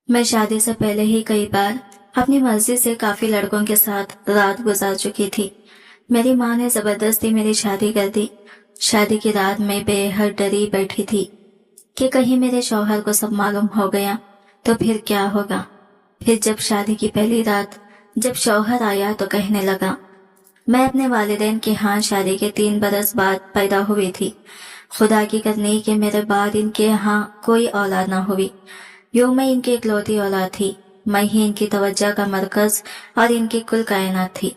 मैं शादी से पहले ही कई बार अपनी मर्जी से काफी लड़कों के साथ रात गुजार चुकी थी। मेरी माँ ने जबरदस्ती मेरी शादी कर दी। शादी की रात में बेहद डरी बैठी थी कि कहीं मेरे शौहर को सब मालूम हो गया तो फिर क्या होगा। फिर जब शादी की पहली रात जब शौहर आया तो कहने लगा, मैं अपने वालिदैन के यहाँ शादी के 3 बरस बाद पैदा हुई थी। खुदा की करनी कि मेरे बाद इनके यहाँ कोई औलाद ना हुई। यूं मैं इनकी इकलौती औलाद थी। मैं ही इनकी तवज्जो का मरकज और इनकी कुल कायनात थी।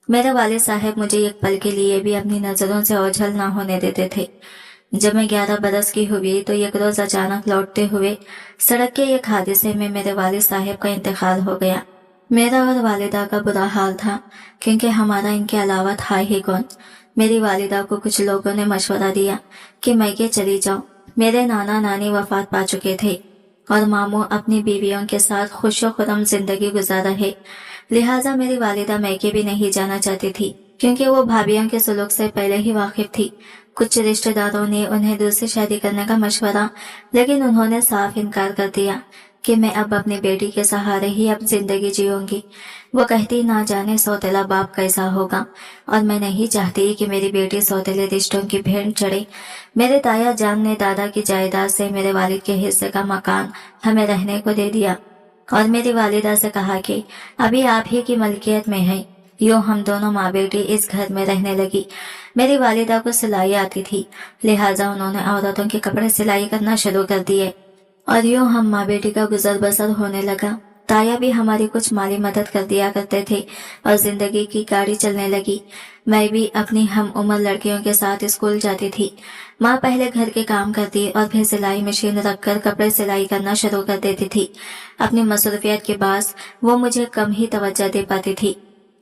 मेरे वालिद साहब मुझे एक पल के लिए भी अपनी नजरों से ओझल ना होने देते थे। जब मैं 11 बरस की हुई तो एक रोज अचानक लौटते हुए सड़क के एक हादसे में मेरे वालिद साहब का इंतकाल हो गया। मेरा और वालिदा का बुरा हाल था क्योंकि हमारा इनके अलावा था ही कौन। मेरी वालिदा को कुछ लोगों ने मशवरा दिया कि मैके चली जाओ। मेरे नाना नानी वफात पा चुके थे और मामू अपनी बीवियों के साथ खुशो खुरम जिंदगी गुजार रहे। लिहाजा मेरी वालिदा मैके भी नहीं जाना चाहती थी क्योंकि वो भाभियों के सुलूक से पहले ही वाकिफ थी। कुछ रिश्तेदारों ने उन्हें दूसरी शादी करने का मशवरा, लेकिन उन्होंने साफ इनकार कर दिया कि मैं अब अपनी बेटी के सहारे ही अब जिंदगी जीऊंगी। वो कहती ना जाने सौतेला बाप कैसा होगा और मैं नहीं चाहती कि मेरी बेटी सौतेले रिश्तों की भेंट चढ़े। मेरे ताया जान ने दादा की जायदाद से मेरे वालिद के हिस्से का मकान हमें रहने को दे दिया और मेरी वालिदा से कहा कि अभी आप ही की मलकियत में है। यूं हम दोनों माँ बेटी इस घर में रहने लगी। मेरी वालिदा को सिलाई आती थी, लिहाजा उन्होंने औरतों के कपड़े सिलाई करना शुरू कर दिए और यूं हम माँ बेटी का गुजर बसर होने लगा। ताया भी हमारी कुछ माली मदद कर दिया करते थे और जिंदगी की गाड़ी चलने लगी। मैं भी अपनी हम उम्र लड़कियों के साथ स्कूल जाती थी। माँ पहले घर के काम करती और फिर सिलाई मशीन रखकर कपड़े सिलाई करना शुरू कर देती थी। अपनी मसरूफियत के बाद वो मुझे कम ही तवज्जो दे पाती थी।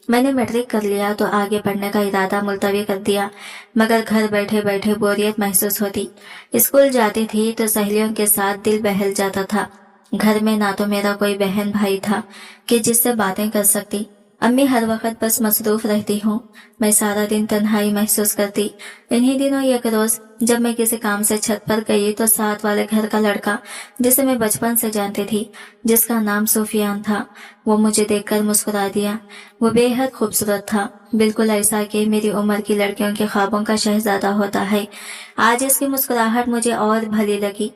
मैंने मैट्रिक कर लिया तो आगे पढ़ने का इरादा मुलतवी कर दिया, मगर घर बैठे बैठे बोरियत महसूस होती। स्कूल जाती थी तो सहेलियों के साथ दिल बहल जाता था। घर में ना तो मेरा कोई बहन भाई था कि जिससे बातें कर सकती। अम्मी हर वक्त बस मसरूफ रहती हूँ। मैं सारा दिन तन्हाई महसूस करती। इन्हीं दिनों एक रोज जब मैं किसी काम से छत पर गई तो साथ वाले घर का लड़का, जिसे मैं बचपन से जानती थी, जिसका नाम सुफियान था, वो मुझे देखकर मुस्कुरा दिया। वो बेहद खूबसूरत था, बिल्कुल ऐसा कि मेरी उम्र की लड़कियों के ख्वाबों का शहजादा होता है। आज इसकी मुस्कुराहट मुझे और भली लगी।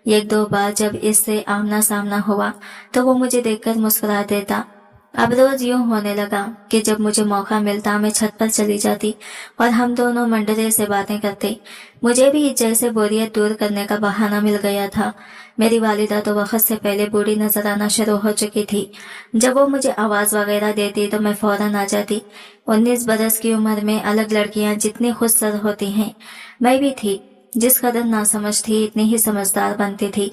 1-2 बार जब इससे आमना सामना हुआ तो वो मुझे देखकर मुस्कुरा देता। अब रोज यूं होने लगा कि जब मुझे मौका मिलता मैं छत पर चली जाती और हम दोनों मंडरे से बातें करते। मुझे भी जैसे बोरियत दूर करने का बहाना मिल गया था। मेरी वालिदा तो वक्त से पहले बूढ़ी नजर आना शुरू हो चुकी थी। जब वो मुझे आवाज वगैरह देती तो मैं फौरन आ जाती। 19 बरस की उम्र में अलग लड़कियां जितनी खुदसर होती हैं, मैं भी थी। जिस कदर नासमझ थी इतनी ही समझदार बनती थी।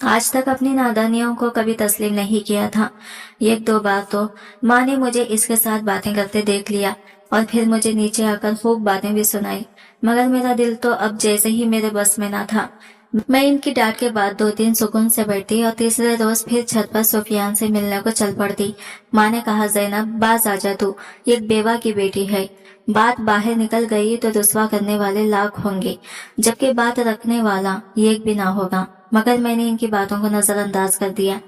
आज तक अपनी नादानियों को कभी तस्लीम नहीं किया था। 1-2 बार तो माँ ने मुझे इसके साथ बातें करते देख लिया और फिर मुझे नीचे आकर खूब बातें भी सुनाई, मगर मेरा दिल तो अब जैसे ही मेरे बस में ना था। मैं इनकी डांट के बाद 2-3 सुकून से बैठती और तीसरे रोज फिर छत पर सुफियान से मिलने को चल पड़ती। माँ ने कहा, जैनब बाज आ जा, तू एक बेवा की बेटी है। बात बाहर निकल गई तो रुस्वा करने वाले लाख होंगे, जबकि बात रखने वाला एक भी ना होगा। मगर मैंने इनकी बातों को नजरअंदाज कर दिया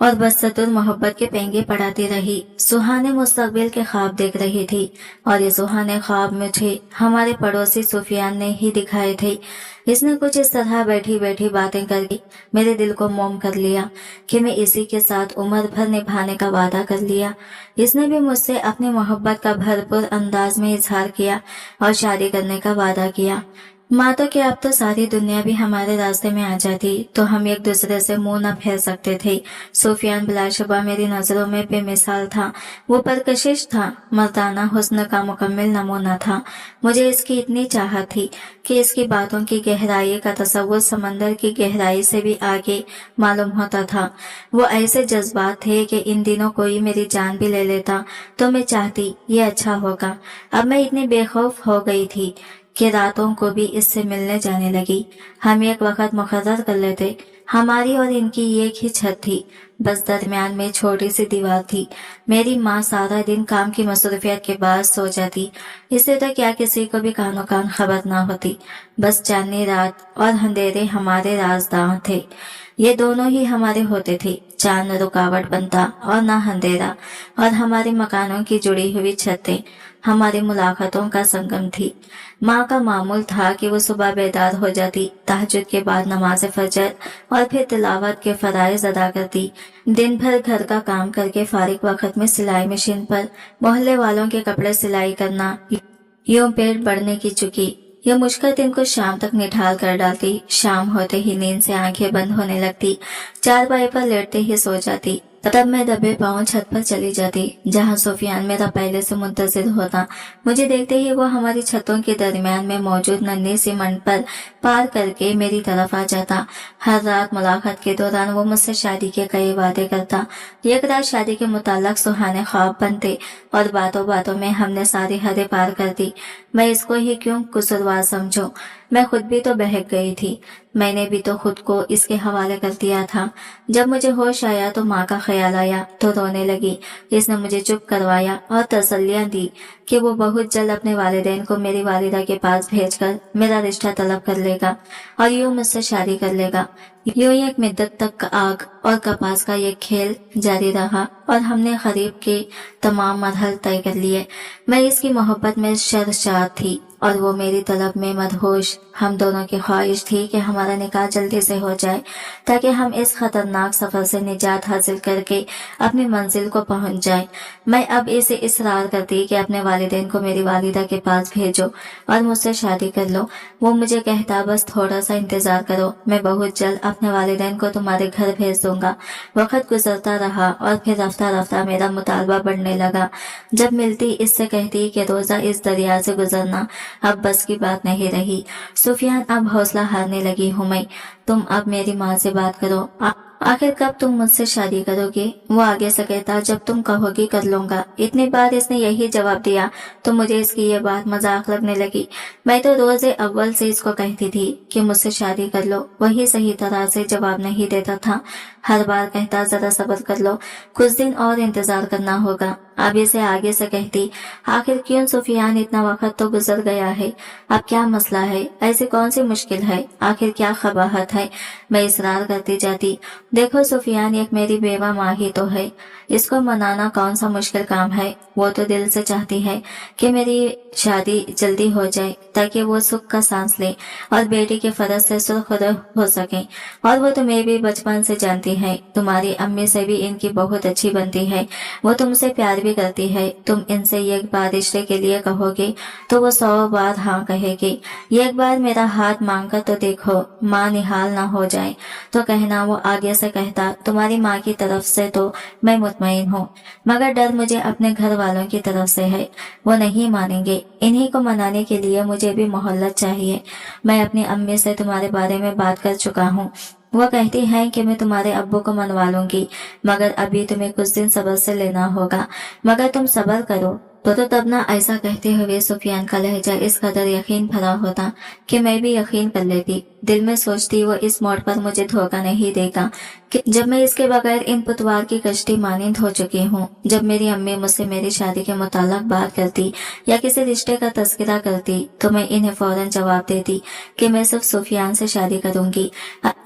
और बस सतुर मोहब्बत के पेंगे पढ़ाती रही। सुहाने मुस्तकबिल के ख्वाब देख रही थी और ये सुहाने ख्वाब मुझे हमारे पड़ोसी सुफियान ने ही दिखाए थे। इसने कुछ इस तरह बैठी बैठी बातें करके मेरे दिल को मोम कर लिया कि मैं इसी के साथ उम्र भर निभाने का वादा कर लिया। इसने भी मुझसे अपनी मोहब्बत का भरपूर अंदाज में इजहार किया और शादी करने का वादा किया। माँ तो क्या, अब तो सारी दुनिया भी हमारे रास्ते में आ जाती तो हम एक दूसरे से मुंह न फेर सकते थे। सुफियान बिलाशुबा मेरी नजरों में बेमिसाल था। वो परकशिश था, मर्दाना हुस्न का मुकम्मल नमूना था। मुझे इसकी इतनी चाहत थी कि इसकी बातों की गहराई का तसव्वुर समंदर की गहराई से भी आगे मालूम होता था। वो ऐसे जज्बात थे कि इन दिनों कोई मेरी जान भी ले लेता तो मैं चाहती ये अच्छा होगा। अब मैं इतनी बेखौफ हो गई थी कि रातों को भी इससे मिलने जाने लगी। हम एक वक्त मुकर्रर कर लेते। हमारी और इनकी एक ही छत थी, बस दरमियान में छोटी सी दीवार थी। मेरी माँ सारा दिन काम की मसरूफियत के बाद सो जाती, इससे तो क्या किसी को भी कानो कान खबर ना होती। बस चांदनी रात और अंधेरे हमारे राजदार थे। ये दोनों ही हमारे होते थे। चांद न रुकावट बनता और न अंधेरा, और हमारे मकानों की जुड़ी हुई छतें हमारी मुलाकातों का संगम थी। माँ का मामूल था कि वो सुबह बेदार हो जाती, तहज्जुद के बाद नमाज फजर और फिर तिलावत के फराइज अदा करती। दिन भर घर का काम करके फारिग वक्त में सिलाई मशीन पर मोहल्ले वालों के कपड़े सिलाई करना, यूं पेट बढ़ने की चुकी। यह मुश्किल दिन को शाम तक निठाल कर डालती। शाम होते ही नींद से आंखें बंद होने लगती, चारपाई पर लेटते ही सो जाती। तब मैं दबे पांव छत पर चली जाती, जहां सुफियान मेरा पहले से मुंतजिर होता। मुझे देखते ही वो हमारी छतों के दरमियान में मौजूद नन्ही सी मंड पर पार करके मेरी तरफ आ जाता। हर रात मुलाकात के दौरान वो मुझसे शादी के कई वादे करता। एक रात शादी के मुताल्लिक सुहाने ख्वाब बनते और बातों बातों में हमने सारी हदें पार कर दी। मैं इसको ही क्यों कसूरवार समझूं? मैं खुद भी तो बहक गई थी। मैंने भी तो खुद को इसके हवाले कर दिया था। जब मुझे होश आया तो माँ का ख्याल आया तो रोने लगी। इसने मुझे चुप करवाया और तसल्लियां दी कि वो बहुत जल्द अपने वालिदैन को मेरी वालिदा के पास भेजकर मेरा रिश्ता तलब कर लेगा और यूं मुझसे शादी कर लेगा। यूं ही एक मुद्दत तक आग और कपास का ये खेल जारी रहा और हमने खरीब के तमाम मरहल तय कर लिए। मैं इसकी मोहब्बत में शर्मसार थी और वो मेरी तलब में मदहोश। हम दोनों की ख्वाहिश थी कि हमारा निकाह जल्दी से हो जाए ताकि हम इस खतरनाक सफर से निजात हासिल करके अपनी मंजिल को पहुंच जाएं। मैं अब इसे इसरार करती कि अपने वालिदैन को मेरी वालिदा के पास भेजो और मुझसे शादी कर लो। वो मुझे कहता, बस थोड़ा सा इंतजार करो, मैं बहुत जल्द अपने वालिदैन को तुम्हारे घर भेज दूंगा। वक्त गुजरता रहा और फिर रफ्ता रफ्ता मेरा मुतालबा बढ़ने लगा। जब मिलती इससे कहती कि रोजा इस दरिया से गुजरना अब बस की बात नहीं रही। सुफियान, अब हौसला हारने लगी हूँ मैं। तुम अब मेरी माँ से बात करो। आखिर कब तुम मुझसे शादी करोगे? वो आगे से कहता, जब तुम कहोगी कर लूंगा। इतनी बार इसने यही जवाब दिया तो मुझे इसकी ये बात मजाक लगने लगी। मैं तो रोजे अव्वल से इसको कहती थी कि मुझसे शादी कर लो, वही सही तरह से जवाब नहीं देता था। हर बार कहता, जरा सब्र कर लो, कुछ दिन और इंतजार करना होगा। अब इसे आगे से कहती, आखिर क्यों सुफियान, इतना वक्त तो गुजर गया है, अब क्या मसला है? ऐसी कौन सी मुश्किल है? आखिर क्या खबाहत है? मैं इसरार करती जाती। देखो सुफियान, एक मेरी बेवा माँ ही तो है, इसको मनाना कौन सा मुश्किल काम है। वो तो दिल से चाहती है कि मेरी शादी जल्दी हो जाए ताकि वो सुख का सांस ले और बेटी के फर्ज से सुरखुर हो सके। और वो तुम्हें भी बचपन से जानती है, तुम्हारी अम्मी से भी इनकी बहुत अच्छी बनती है। वो तुमसे प्यार भी करती है। तुम इनसे एक बार रिश्ते के लिए कहोगे तो वो 100 बार हाँ कहेगी। एक बार मेरा हाथ मांगकर तो देखो, माँ निहाल ना हो जाए तो कहना। वो आगे से कहता, तुम्हारी माँ की तरफ से तो मैं मुतमईन हूँ, मगर डर मुझे अपने घर वालों की तरफ से है। वो नहीं मानेंगे। इन्हीं को मनाने के लिए मुझे भी मोहल्लत चाहिए। मैं अपनी अम्मी से तुम्हारे बारे में बात कर चुका हूँ। वो कहती हैं कि मैं तुम्हारे अब्बू को मनवा लूंगी, मगर अभी तुम्हें कुछ दिन सब्र से लेना होगा। मगर तुम सब्र करो तो तब ना। ऐसा कहते हुए सुफियान का लहजा इस कदर यकीन भरा होता कि मैं भी यकीन कर लेती। दिल में सोचती, वो इस मोड़ पर मुझे धोखा नहीं देगा कि जब मैं इसके बगैर इन पुतवार की कश्ती मानिंद हो चुकी हूँ। जब मेरी अम्मी मुझसे मेरी शादी के मुताल्लिक बात करती या किसी रिश्ते का तस्करा करती तो मैं इन्हें फौरन जवाब देती कि मैं सिर्फ सुफियान से शादी करूंगी।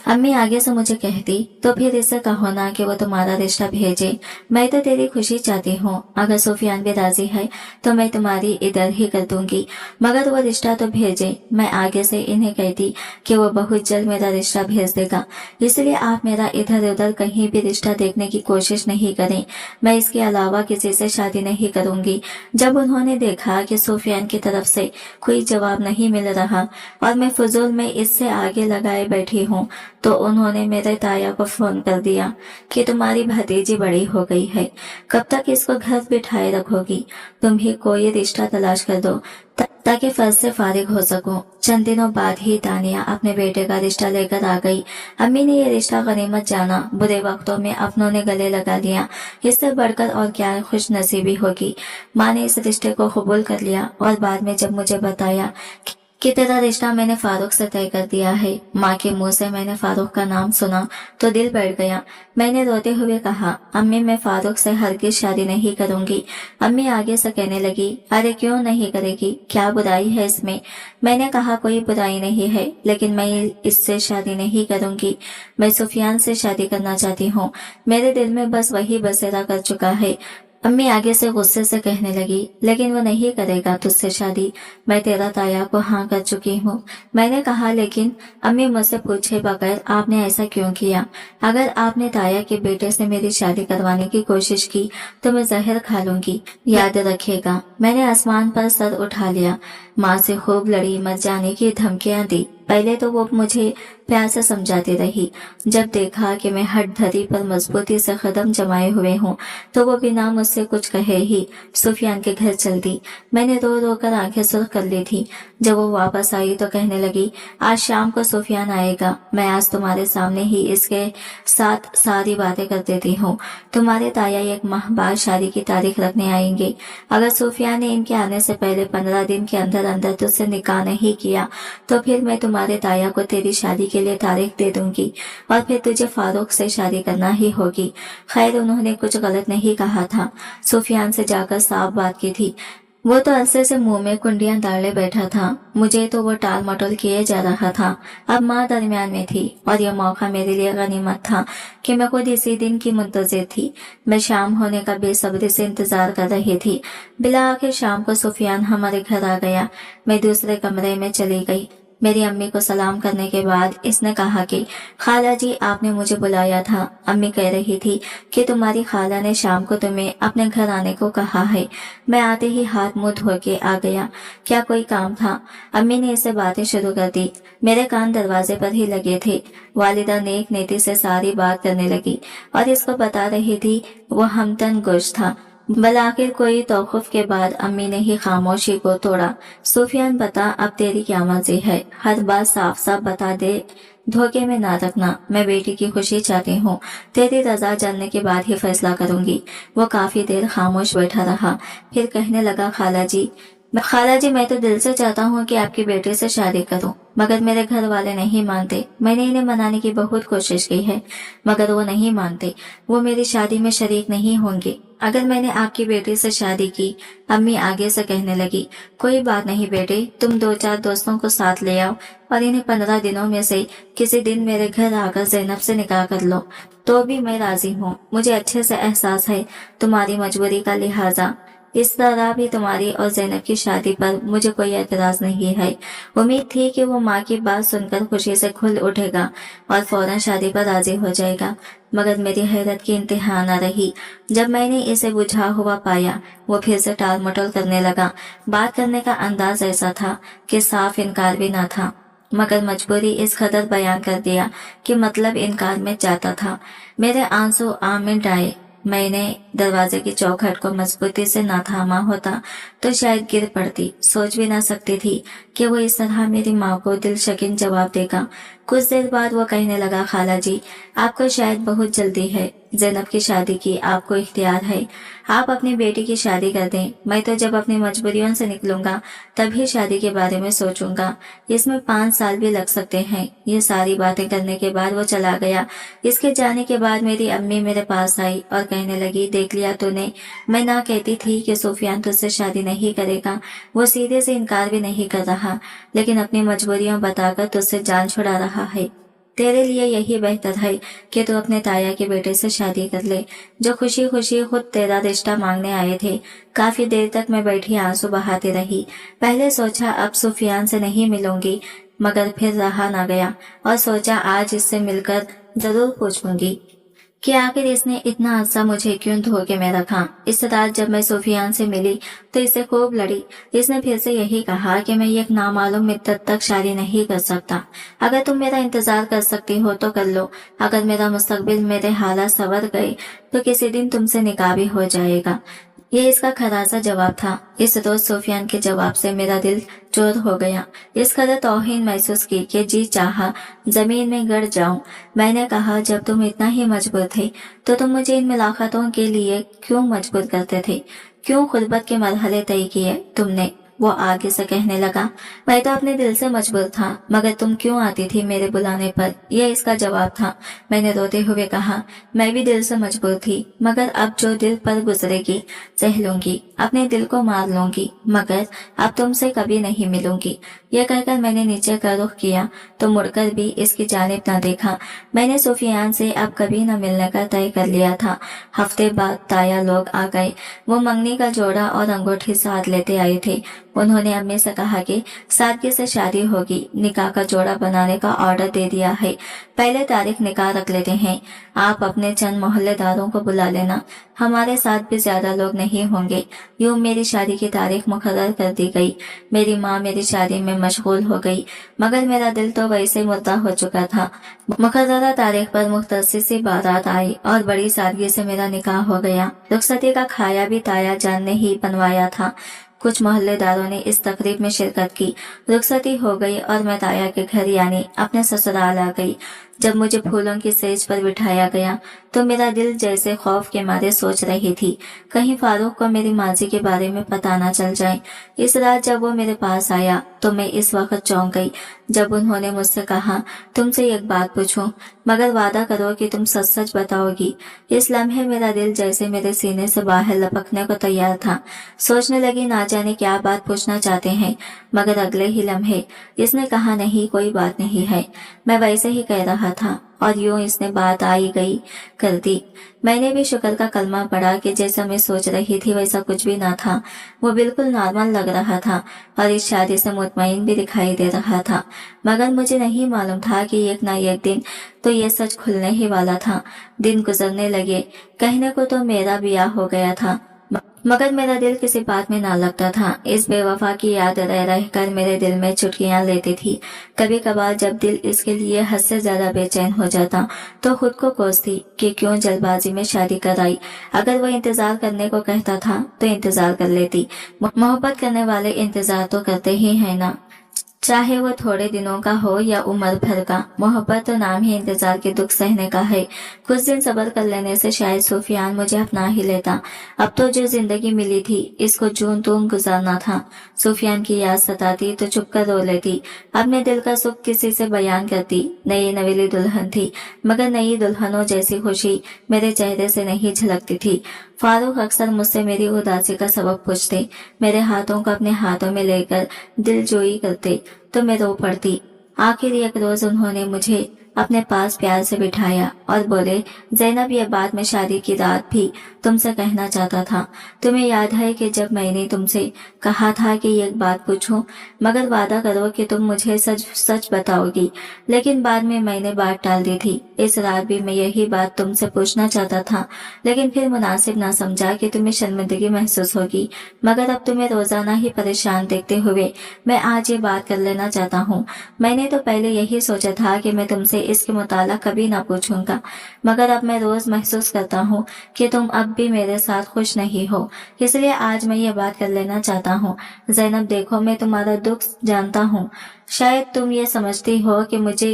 अम्मी आगे से मुझे कहती, तो फिर इससे कहो ना कि वो तुम्हारा रिश्ता भेजे। मैं तो तेरी खुशी चाहती हूँ, अगर सुफियान भी राजी है तो मैं तुम्हारी इधर ही कर दूंगी, मगर वो रिश्ता तो भेजे। मैं आगे से इन्हें कहती कि वो बहुत जल्द मेरा रिश्ता भेज देगा, इसलिए आप मेरा इधर उधर कहीं भी रिश्ता देखने की कोशिश नहीं करें। मैं इसके अलावा किसी से शादी नहीं करूंगी। जब उन्होंने देखा कि सुफियान की तरफ से कोई जवाब नहीं मिल रहा और मैं फजूल में इससे आगे लगाए बैठी हूँ, तो उन्होंने मेरे ताया को फोन कर दिया कि तुम्हारी भतीजी बड़ी हो गई है, कब तक इसको घर बिठाए रखोगी? तुम ही कोई रिश्ता तलाश कर दो ताकि फर्ज से फारिग हो सकूं। चंद दिनों बाद ही तानिया अपने बेटे का रिश्ता लेकर आ गई। अम्मी ने ये रिश्ता गनीमत जाना। बुरे वक्तों में अपनों ने गले लगा लिया, इससे बढ़कर और क्या खुश नसीबी होगी। माँ ने इस रिश्ते को कबूल कर लिया और बाद में जब मुझे बताया कि कि तेरा रिश्ता मैंने फारूक से तय कर दिया है। माँ के मुंह से मैंने फारूक का नाम सुना तो दिल बैठ गया। मैंने रोते हुए कहा, अम्मी मैं फारूक से हरगिज शादी नहीं करूंगी। अम्मी आगे से कहने लगी, अरे क्यों नहीं करेगी, क्या बुराई है इसमें। मैंने कहा कोई बुराई नहीं है, लेकिन मैं इससे शादी नहीं करूंगी। मैं सुफियान से शादी करना चाहती हूँ। मेरे दिल में बस वही बसेरा कर चुका है। अम्मी आगे से गुस्से से कहने लगी, लेकिन वो नहीं करेगा तुझसे शादी। मैं तेरा ताया को हाँ कर चुकी हूँ। मैंने कहा, लेकिन अम्मी मुझसे पूछे बगैर आपने ऐसा क्यों किया। अगर आपने ताया के बेटे से मेरी शादी करवाने की कोशिश की तो मैं जहर खा लूंगी, याद रखेगा। मैंने आसमान पर सर उठा लिया। माँ से खूब लड़ी, मर जाने की धमकियां दी। पहले तो वो मुझे प्यार से समझाती रही। जब देखा कि मैं हट धरी पर मजबूती से कदम जमाए हुए हूँ तो वो बिना मुझसे कुछ कहे ही सुफियान के घर चल दी। मैंने रो रो कर आंखें सुर्ख कर ली थी। जब वो वापस आई तो कहने लगी, आज शाम को सुफियान आएगा। मैं आज तुम्हारे सामने ही इसके साथ सारी बातें कर देती हूँ। तुम्हारे ताया एक माह बाद शादी की तारीख रखने आएंगे। अगर सुफियान ने इनके आने से पहले 15 दिन के अंदर अंदर तुझसे निकाह नहीं किया तो फिर मैं तुम्हारे ताया को तेरी शादी के लिए तारीख दे दूंगी और फिर तुझे फारूक से शादी करना ही होगी। खैर उन्होंने कुछ गलत नहीं कहा था। सुफियान से जाकर साफ बात की थी। वो तो अरसे से मुंह में कुंडियां डाले बैठा था। मुझे तो वो टाल मटोल किए जा रहा था। अब माँ दरमियान में थी और यह मौका मेरे लिए गनीमत था कि मैं खुद इसी दिन की मुंतजिर थी। मैं शाम होने का बेसब्री से इंतजार कर रही थी। बिला आखिर शाम को सुफियान हमारे घर आ गया। मैं दूसरे कमरे में चली गई। मेरी अम्मी को सलाम करने के बाद इसने कहा कि खाला जी आपने मुझे बुलाया था। अम्मी कह रही थी कि तुम्हारी खाला ने शाम को तुम्हें अपने घर आने को कहा है। मैं आते ही हाथ मुंह धो के आ गया। क्या कोई काम था? अम्मी ने इससे बातें शुरू कर दी। मेरे कान दरवाजे पर ही लगे थे। वालिदा नेक नीति से सारी बात करने लगी और इसको बता रही थी वो हमतन गोश था। बल आखिर कोई तौक़ुफ़ के बाद अम्मी ने ही खामोशी को तोड़ा। सुफियान बता अब तेरी क्या मर्जी है, हर बात साफ साफ बता दे, धोखे में ना रखना। मैं बेटी की खुशी चाहती हूँ। तेरी रजा जानने के बाद ही फैसला करूंगी। वो काफी देर खामोश बैठा रहा, फिर कहने लगा, खाला जी मैं तो दिल से चाहता हूँ कि आपकी बेटी से शादी करूं, मगर मेरे घर वाले नहीं मानते। मैंने इन्हें मनाने की बहुत कोशिश की है मगर वो नहीं मानते। वो मेरी शादी में शरीक नहीं होंगे अगर मैंने आपकी बेटी से शादी की। अम्मी आगे से कहने लगी, कोई बात नहीं बेटे, तुम 2-4 दोस्तों को साथ ले आओ और इन्हें 15 दिनों में से किसी दिन मेरे घर आकर ज़ैनब से निकाह कर लो तो भी मैं राजी हूँ। मुझे अच्छे से एहसास है तुम्हारी मजबूरी का, लिहाजा इस तरह भी तुम्हारी और ज़ैनब की शादी पर मुझे कोई एतराज नहीं है। उम्मीद थी कि वो माँ की बात सुनकर खुशी से खुल उठेगा और फौरन शादी पर राजी हो जाएगा, मगर मेरी हैरत की इंतहा न रही जब मैंने इसे बुझा हुआ पाया। वो फिर से टाल मटोल करने लगा। बात करने का अंदाज ऐसा था कि साफ इनकार भी न था, मगर मजबूरी इस कदर बयान कर दिया कि मतलब इनकार में जाता था। मेरे आंसू आंख में आए। मैंने दरवाजे की चौखट को मजबूती से ना थामा होता तो शायद गिर पड़ती। सोच भी ना सकती थी कि वो इस तरह मेरी माँ को दिलशकीन जवाब देगा। कुछ देर बाद वो कहने लगा, खाला जी आपको शायद बहुत जल्दी है। ज़ैनब की शादी की आपको इख्तियार है। आप अपनी बेटी की शादी कर दें। मैं तो जब अपनी मजबूरियों से निकलूंगा तभी शादी के बारे में सोचूंगा। इसमें 5 साल भी लग सकते हैं। ये सारी बातें करने के बाद वो चला गया। इसके जाने के बाद मेरी अम्मी मेरे पास आई और कहने लगी, देख लिया तूने, मैं ना कहती थी कि सुफियान तुझसे शादी नहीं करेगा। वो सीधे से इनकार भी नहीं कर रहा, लेकिन अपनी मजबूरियां बताकर तुझसे जान छुड़ा रहा है। तेरे लिए यही बेहतर है कि तू अपने ताया के बेटे से शादी कर ले, जो खुशी खुशी खुद तेरा रिश्ता मांगने आए थे। काफी देर तक मैं बैठी आंसू बहाती रही। पहले सोचा अब सुफियान से नहीं मिलूंगी, मगर फिर रहा ना गया और सोचा आज इससे मिलकर जरूर पूछूंगी कि आखिर इसने इतना अरसा मुझे क्यों धोखे में रखा। इस रात जब मैं सुफियान से मिली तो इससे खूब लड़ी। इसने फिर से यही कहा कि मैं एक नामालूम मुद्दत तक शादी नहीं कर सकता। अगर तुम मेरा इंतजार कर सकती हो तो कर लो। अगर मेरा मुस्तकबिल, मेरे हालात संवर गए तो किसी दिन तुमसे निकाह भी हो जाएगा। ये इसका खरासा जवाब था। इस रोज सुफियान के जवाब से मेरा दिल चोर हो गया। इस कदर तौहीन महसूस की कि जी चाहा जमीन में गड़ जाऊं। मैंने कहा, जब तुम इतना ही मजबूर थे तो तुम मुझे इन मुलाकातों के लिए क्यों मजबूर करते थे? क्यों खुलबत के मरहले तय किए तुमने? वो आगे से कहने लगा, मैं तो अपने दिल से मजबूर था, मगर तुम क्यों आती थी मेरे बुलाने पर? यह इसका जवाब था। मैंने रोते हुए कहा, मैं भी दिल से मजबूर थी, मगर अब जो दिल पर गुजरेगी सह लूंगी, अपने दिल को मार लूंगी, मगर अब तुमसे कभी नहीं मिलूंगी। यह कहकर मैंने नीचे का रुख किया तो मुड़कर भी इसकी जानिब न देखा। मैंने सुफियान से अब कभी न मिलने का तय कर लिया था। हफ्ते बाद ताया लोग आ गए। वो मंगनी का जोड़ा और अंगूठी साथ लेते आए थे। उन्होंने अम्मी से कहा कि सादगी से शादी होगी, निकाह का जोड़ा बनाने का ऑर्डर दे दिया है, पहले तारीख निकाह रख लेते हैं। आप अपने चंद मोहल्लेदारों को बुला लेना, हमारे साथ भी ज्यादा लोग नहीं होंगे। यूं मेरी शादी की तारीख मुकर्रर कर दी गई। मेरी माँ मेरी शादी में मशगूल हो गई, मगर मेरा दिल तो वैसे मुर्दा हो चुका था। मुकर्ररा तारीख पर मुख्तसर सी बारात आई और बड़ी सादगी से मेरा निकाह हो गया। रुखसती का खाया भी ताया जान ने ही बनवाया था। कुछ मोहल्लेदारों ने इस तकरीब में शिरकत की। रुखसती हो गई और मैं ताया के घर यानी अपने ससुराल आ गई। जब मुझे फूलों की सेज पर बिठाया गया तो मेरा दिल जैसे खौफ के मारे सोच रही थी, कहीं फारूक को मेरी माजी के बारे में पता न चल जाए। इस रात जब वो मेरे पास आया तो मैं इस वक्त चौंक गई जब उन्होंने मुझसे कहा, तुमसे एक बात पूछूं, मगर वादा करो कि तुम सच सच बताओगी। इस लम्हे मेरा दिल जैसे मेरे सीने से बाहर लपकने को तैयार था। सोचने लगी ना जाने क्या बात पूछना चाहते हैं, मगर अगले ही लम्हे इसने कहा, नहीं कोई बात नहीं है। मैं वैसे ही कह रहा था और यूं इसने बात आई गई कर दी। मैंने भी शुक्र का कलमा पढ़ा कि जैसा मैं सोच रही थी वैसा कुछ भी ना था। वो बिल्कुल नॉर्मल लग रहा था और इस शादी से मुतमईन भी दिखाई दे रहा था, मगर मुझे नहीं मालूम था कि एक ना एक दिन तो ये सच खुलने ही वाला था। दिन गुजरने लगे, कहने को तो मेरा ब्याह हो गया था, मगर मेरा दिल किसी बात में ना लगता था। इस बेवफा की याद रह रहकर मेरे दिल में चुटकियां लेती थी। कभी कभार जब दिल इसके लिए हद से ज्यादा बेचैन हो जाता तो खुद को कोसती कि क्यों जल्दबाजी में शादी कराई। अगर वो इंतजार करने को कहता था तो इंतजार कर लेती। मोहब्बत करने वाले इंतजार तो करते ही है ना, चाहे वो थोड़े दिनों का हो या उम्र भर का। मोहब्बत तो नाम ही इंतजार के दुख सहने का है। कुछ दिन सब्र कर लेने से शायद सुफियान मुझे अपना ही लेता। अब तो जो जिंदगी मिली थी इसको जून तून गुजारना था। सुफियान की याद सताती तो चुप कर रो लेती, अपने दिल का सुख किसी से बयान करती। नई नवेली दुल्हन थी, मगर नई दुल्हनों जैसी खुशी मेरे चेहरे से नहीं झलकती थी। फारूक अक्सर मुझसे मेरी उदासी का सबब पूछते, मेरे हाथों को अपने हाथों में लेकर दिलजोई करते तो मैं रो पड़ती। आखिर एक रोज उन्होंने मुझे अपने पास प्यार से बिठाया और बोले, ज़ैनब ये बात मैं शादी की रात भी तुमसे कहना चाहता था। तुम्हें याद है कि जब मैंने तुमसे कहा था कि एक बात पूछूं, मगर वादा करो कि तुम मुझे सच सच बताओगी। लेकिन बाद में मैंने बात टाल दी थी। इस रात भी मैं यही बात तुमसे पूछना चाहता था, लेकिन फिर मुनासिब ना समझा कि तुम्हें शर्मिंदगी महसूस होगी। मगर अब तुम्हें रोजाना ही परेशान देखते हुए मैं आज ये बात कर लेना चाहता हूँ। मैंने तो पहले यही सोचा था कि मैं तुमसे इसके मुताल्लिक़ कभी ना पूछूंगा, मगर अब मैं रोज महसूस करता हूँ कि तुम अब भी मेरे साथ खुश नहीं हो, इसलिए आज मैं ये बात कर लेना चाहता हूँ। ज़ैनब देखो, मैं तुम्हारा दुख जानता हूँ। शायद तुम ये समझती हो कि मुझे